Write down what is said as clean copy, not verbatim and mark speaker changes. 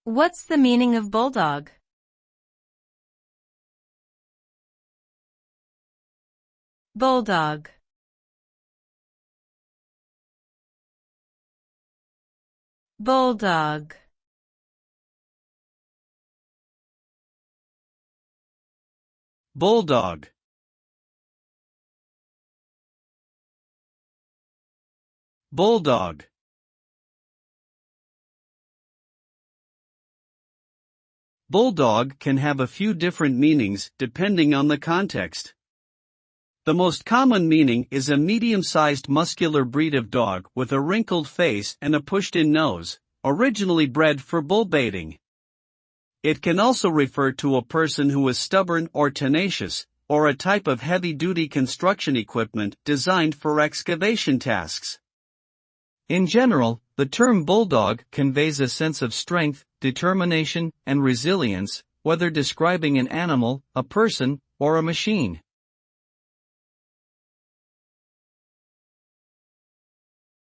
Speaker 1: What's the meaning of bulldog? Bulldog. Bulldog.
Speaker 2: Bulldog. Bulldog. Bulldog can have a few different meanings depending on the context. The most common meaning is a medium-sized muscular breed of dog with a wrinkled face and a pushed-in nose, originally bred for bull baiting. It can also refer to a person who is stubborn or tenacious, or a type of heavy-duty construction equipment designed for excavation tasks. In general, the term bulldog conveys a sense of strength, determination, and resilience, whether describing an animal, a person, or a machine.